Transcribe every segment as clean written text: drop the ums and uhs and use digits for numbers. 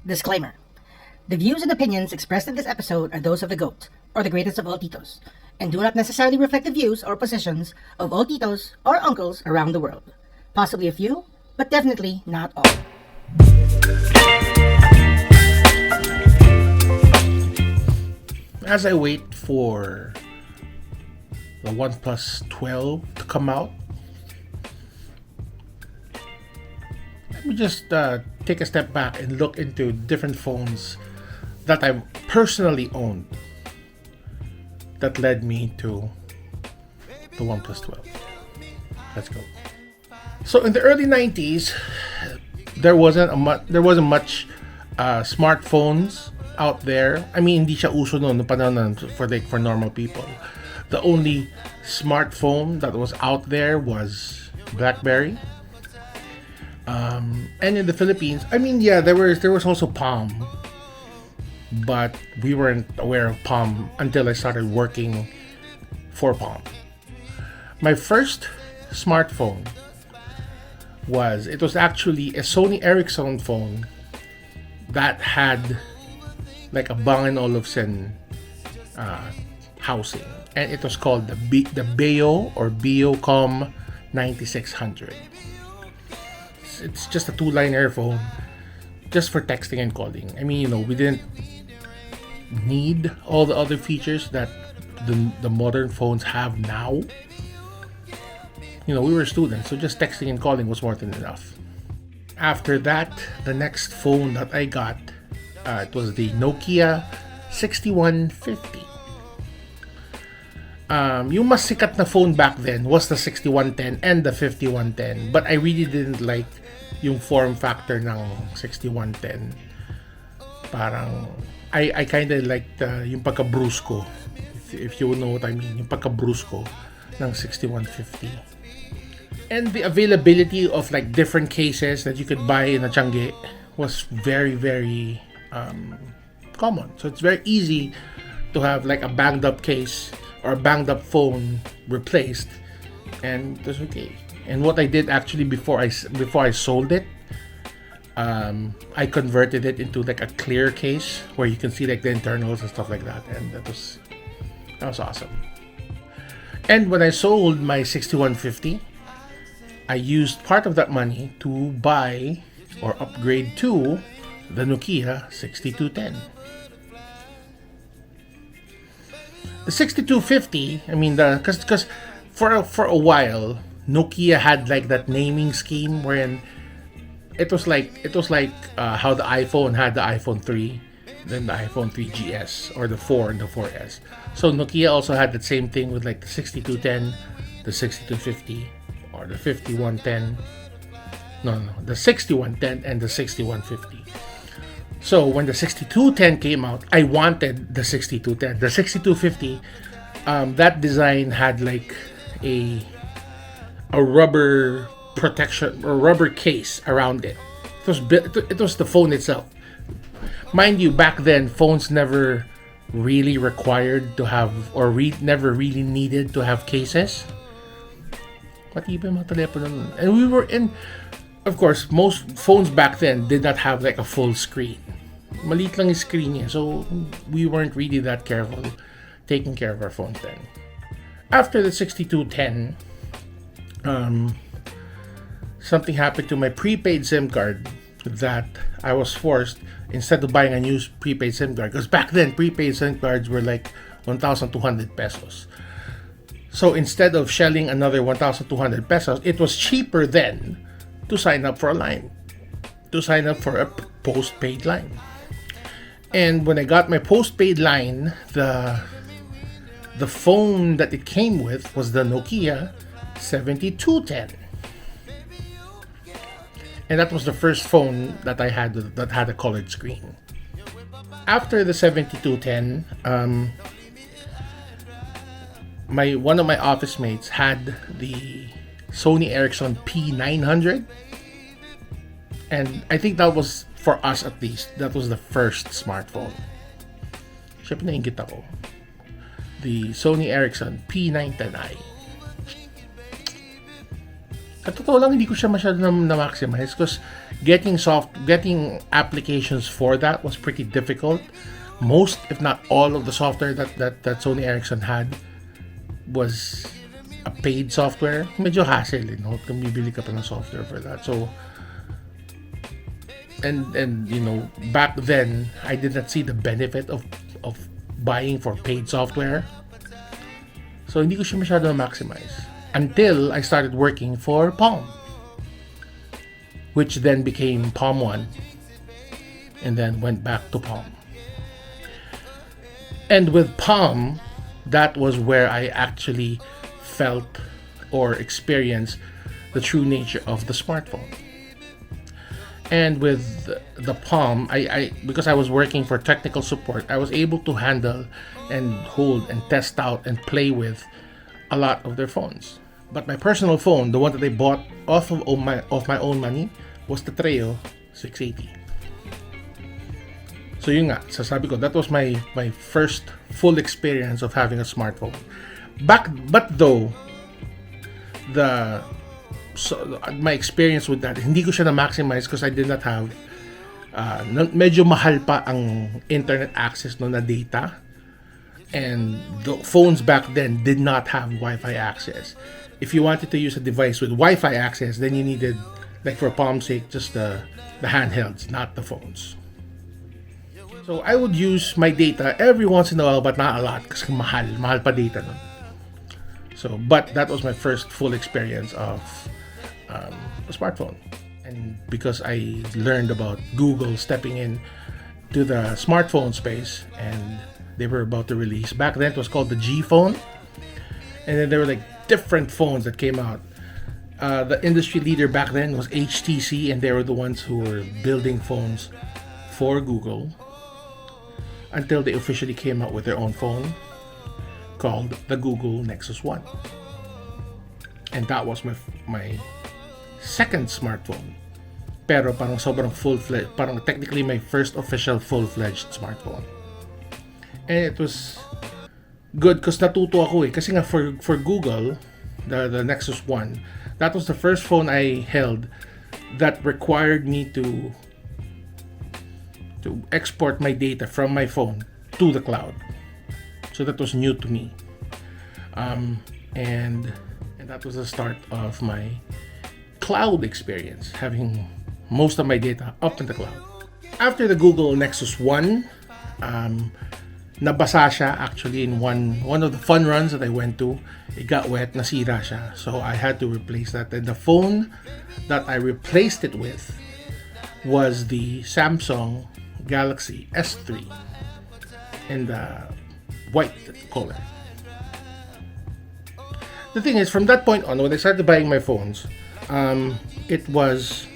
Disclaimer. The views and opinions expressed in this episode are those of the GOAT, or the greatest of all titos, and do not necessarily reflect the views or positions of all titos or uncles around the world. Possibly a few, but definitely not all. As I wait for the OnePlus 12 to come out, let me just take a step back and look into different phones that I've personally owned that led me to the OnePlus 12. Let's go. So in the early 90s, there wasn't much smartphones out there. I mean, hindi siya uso noon panahon for normal people. The only smartphone that was out there was BlackBerry. And in the Philippines, I mean, yeah, there was also Palm, but we weren't aware of Palm until I started working for Palm. My first smartphone was actually a Sony Ericsson phone that had like a Bang & Olufsen housing, and it was called the BEO or Biocom 9600. It's just a two-line phone just for texting and calling. I mean, we didn't need all the other features that the modern phones have now. We were students, so just texting and calling was more than enough. After that, the next phone that I got, it was the Nokia 6150. Yung mas sikat na phone back then was the 6110 and the 5110, but I really didn't like yung form factor ng 6110. Parang I kind of liked yung pagka-brusco, if you know what I mean, yung pagka-brusco ng 6150. And the availability of like different cases that you could buy in a Changi was very, very common. So it's very easy to have like a banged up case or a banged up phone replaced, and it was okay. And what I did actually before I sold it, I converted it into like a clear case where you can see like the internals and stuff like that, and that was awesome. And when I sold my 6150, I used part of that money to buy or upgrade to the Nokia 6210. The 6250, I mean, because for a while Nokia had like that naming scheme wherein it was like how the iPhone had the iPhone 3, then the iPhone 3GS, or the 4 and the 4S. So Nokia also had the same thing with like the 6210, the 6250, or the 5110. No, the 6110 and the 6150. So when the 6210 came out, I wanted the 6210. The 6250, that design had like a rubber protection or rubber case around it. It was the phone itself. Mind you, back then phones never really required to have or never really needed to have cases. Pati pa yung mga telepono nun. And we were in, of course, most phones back then did not have like a full screen. Maliit lang yung screen niya, so we weren't really that careful taking care of our phones then. After the 6210, something happened to my prepaid SIM card that I was forced, instead of buying a new prepaid SIM card, because back then prepaid SIM cards were like 1,200 pesos. So instead of shelling another 1,200 pesos, it was cheaper then to sign up for a postpaid line. And when I got my postpaid line, the phone that it came with was the Nokia 7210. And that was the first phone that I had that had a colored screen. After the 7210, one of my office mates had the Sony Ericsson P900, and I think that was, for us at least, that was the first smartphone. Siya pinainggit ako. The Sony Ericsson P910i. At totoo lang, hindi ko siya masyado na-maximize because getting applications for that was pretty difficult. Most, if not all, of the software that Sony Ericsson had was a paid software. Medyo hassle, kung bibili ka pa ng software for that. So, and back then, I did not see the benefit of buying for paid software. So, hindi ko siya masyado na-maximize. Until I started working for Palm, which then became Palm One, and then went back to Palm. And with Palm, that was where I actually felt or experienced the true nature of the smartphone. And with the Palm, I because I was working for technical support, I was able to handle and hold and test out and play with a lot of their phones. But my personal phone, the one that I bought off of my own money, was the Treo 680. So yun nga, sasabi ko, that was my first full experience of having a smartphone. But though, my experience with that, hindi ko siya na-maximize because I did not have, medyo mahal pa ang internet access na data. And the phones back then did not have Wi-Fi access. If you wanted to use a device with Wi-Fi access, then you needed, like for Palm's sake, just the handhelds, not the phones. So I would use my data every once in a while, but not a lot kasi mahal pa data nun. So, but that was my first full experience of a smartphone. And because I learned about Google stepping in to the smartphone space, and they were about to release, back then it was called the G phone, and then there were like different phones that came out. The industry leader back then was HTC, and they were the ones who were building phones for Google until they officially came out with their own phone called the Google Nexus One. And that was my second smartphone. Pero parang sobrang full-fledged, parang technically my first official full-fledged smartphone. And it was good because natuto ako kasi nga for Google, the Nexus One, that was the first phone I held that required me to export my data from my phone to the cloud. So that was new to me. And that was the start of my cloud experience, having most of my data up in the cloud. After the Google Nexus One, nabasa siya actually in one of the fun runs that I went to. It got wet, nasira siya. So I had to replace that. And the phone that I replaced it with was the Samsung Galaxy S3 in the white color. The thing is, from that point on, when I started buying my phones, it was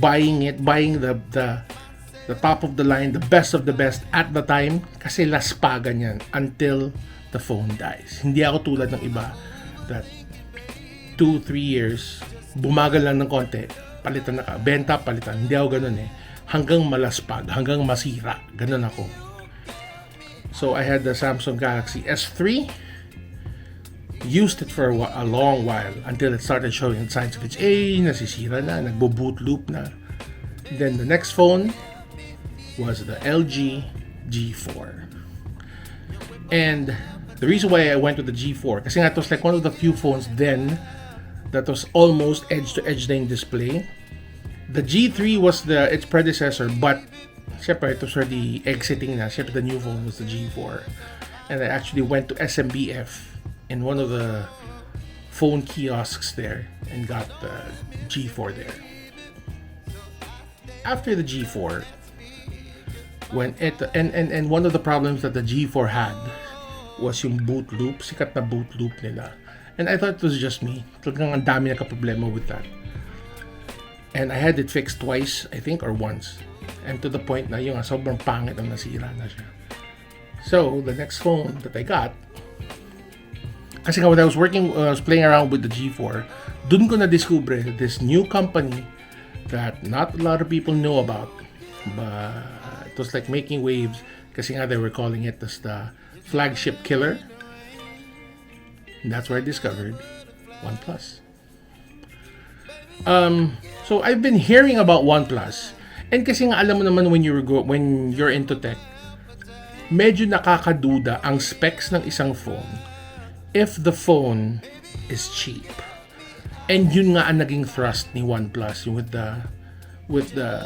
buying the top of the line, the best of the best at the time, kasi laspagan yan until the phone dies. Hindi ako tulad ng iba that 2-3 years, bumagal lang ng konti, palitan na ka, benta, palitan. Hindi ako ganun eh. Hanggang malaspag, hanggang masira. Ganun ako. So I had the Samsung Galaxy S3, used it for a long while until it started showing signs of its age, nasisira na, nagbo-boot loop na. Then the next phone was the LG G4. And the reason why I went with the G4, kasi nga it was like one of the few phones then that was almost edge-to-edge na yung display. The G3 was its predecessor, but syempre it was already exiting na. Syempre the new phone was the G4. And I actually went to SMBF in one of the phone kiosks there and got the G4 there. After the G4, when it and one of the problems that the G4 had was yung boot loop, sikat na boot loop nila. And I thought it was just me. Talagang ang dami nagka-problema with that. And I had it fixed twice, I think, or once. And to the point na yung sobrang pangit ang nasira na siya. So, the next phone that I got, kasi nga when I was playing around with the G4, dun ko na-discover this new company that not a lot of people know about. But it was like making waves kasi nga they were calling it as the flagship killer. And that's where I discovered OnePlus. So I've been hearing about OnePlus. And kasi nga alam mo naman when you're into tech, medyo nakakaduda ang specs ng isang phone if the phone is cheap. And yun nga ang naging thrust ni OnePlus with the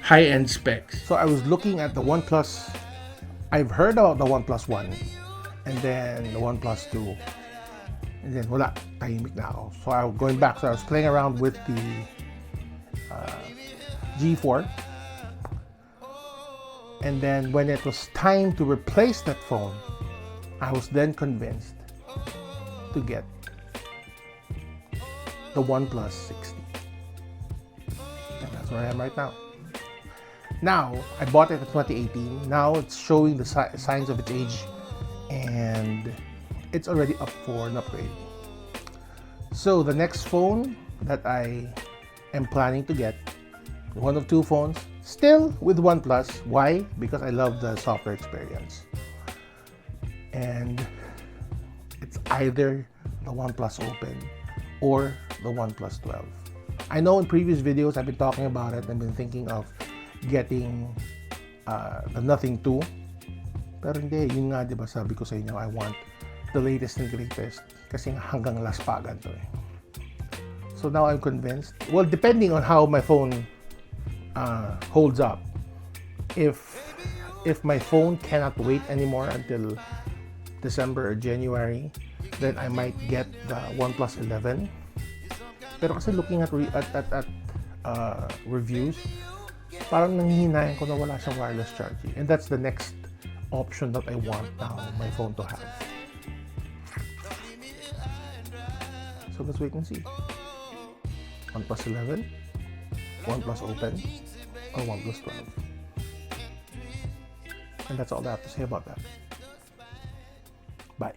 high-end specs. So I was looking at the OnePlus. I've heard about the OnePlus One and then the OnePlus 2. And then wala, tahimik na ako. So I was going back. So I was playing around with the G4. And then when it was time to replace that phone, I was then convinced to get the OnePlus 60. And that's where I am right now. Now, I bought it in 2018. Now it's showing the signs of its age and it's already up for an upgrade. So the next phone that I am planning to get, one of two phones, still with OnePlus. Why? Because I love the software experience. And it's either the OnePlus Open or the OnePlus 12. I know in previous videos I've been talking about it. I've been thinking of getting the Nothing 2. Pero hindi, yun nga, diba, sabi ko sa inyo, I want the latest and greatest kasi hanggang last pagan to eh. So now I'm convinced, well, depending on how my phone holds up, if my phone cannot wait anymore until December or January, then I might get the OnePlus 11. Pero kasi looking at reviews, parang nanghihinayan ko na wala siyang wireless charging, and that's the next option that I want now my phone to have. So let's wait and see. OnePlus 11, OnePlus Open, or OnePlus 12. And that's all I have to say about that. Bye.